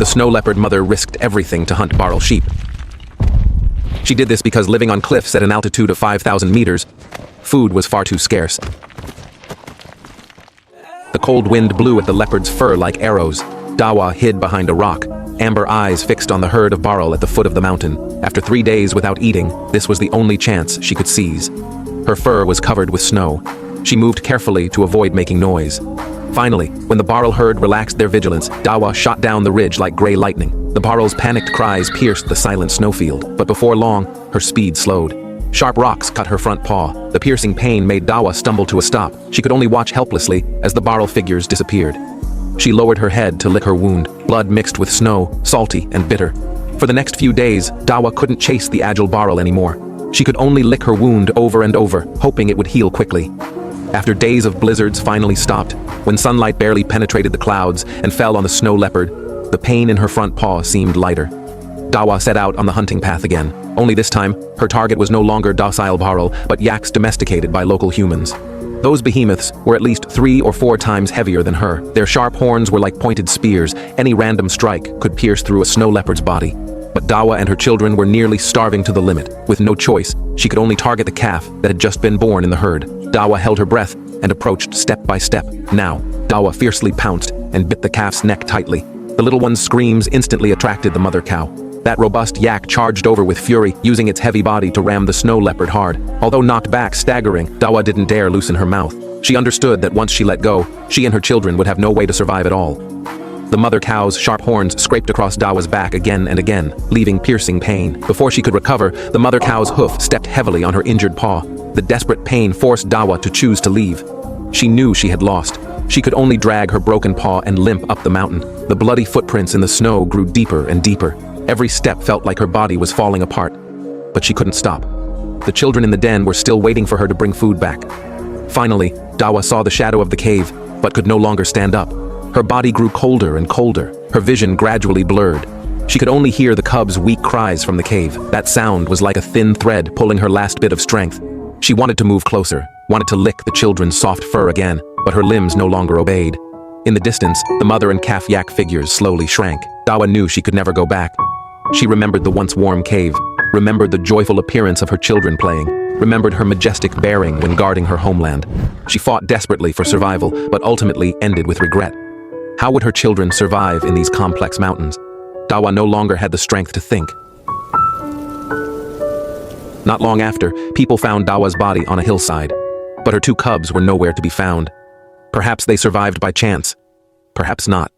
the snow leopard mother risked everything to hunt Barl sheep. She did this because living on cliffs at an altitude of 5,000 meters, food was far too scarce. The cold wind blew at the leopard's fur like arrows. Dawa hid behind a rock, amber eyes fixed on the herd of Barl at the foot of the mountain. After 3 days without eating, this was the only chance she could seize. Her fur was covered with snow. She moved carefully to avoid making noise. Finally, when the Barl herd relaxed their vigilance, Dawa shot down the ridge like gray lightning. The Barl's panicked cries pierced the silent snowfield, but before long, her speed slowed. Sharp rocks cut her front paw. The piercing pain made Dawa stumble to a stop. She could only watch helplessly as the Barl figures disappeared. She lowered her head to lick her wound, blood mixed with snow, salty and bitter. For the next few days, Dawa couldn't chase the agile Barl anymore. She could only lick her wound over and over, hoping it would heal quickly. After days of blizzards finally stopped, when sunlight barely penetrated the clouds and fell on the snow leopard, the pain in her front paw seemed lighter. Dawa set out on the hunting path again. Only this time, her target was no longer docile Barl, but yaks domesticated by local humans. Those behemoths were at least 3 or 4 times heavier than her. Their sharp horns were like pointed spears. Any random strike could pierce through a snow leopard's body. But Dawa and her children were nearly starving to the limit. With no choice, she could only target the calf that had just been born in the herd. Dawa held her breath and approached step by step. Now, Dawa fiercely pounced and bit the calf's neck tightly. The little one's screams instantly attracted the mother cow. That robust yak charged over with fury, using its heavy body to ram the snow leopard hard. Although knocked back, staggering, Dawa didn't dare loosen her mouth. She understood that once she let go, she and her children would have no way to survive at all. The mother cow's sharp horns scraped across Dawa's back again and again, leaving piercing pain. Before she could recover, the mother cow's hoof stepped heavily on her injured paw. The desperate pain forced Dawa to choose to leave. She knew she had lost. She could only drag her broken paw and limp up the mountain. The bloody footprints in the snow grew deeper and deeper. Every step felt like her body was falling apart. But she couldn't stop. The children in the den were still waiting for her to bring food back. Finally, Dawa saw the shadow of the cave, but could no longer stand up. Her body grew colder and colder. Her vision gradually blurred. She could only hear the cub's weak cries from the cave. That sound was like a thin thread pulling her last bit of strength. She wanted to move closer, wanted to lick the children's soft fur again, but her limbs no longer obeyed. In the distance, the mother and calf yak figures slowly shrank. Dawa knew she could never go back. She remembered the once warm cave, remembered the joyful appearance of her children playing, remembered her majestic bearing when guarding her homeland. She fought desperately for survival, but ultimately ended with regret. How would her children survive in these complex mountains? Dawa no longer had the strength to think. Not long after, people found Dawa's body on a hillside, but her 2 cubs were nowhere to be found. Perhaps they survived by chance, perhaps not.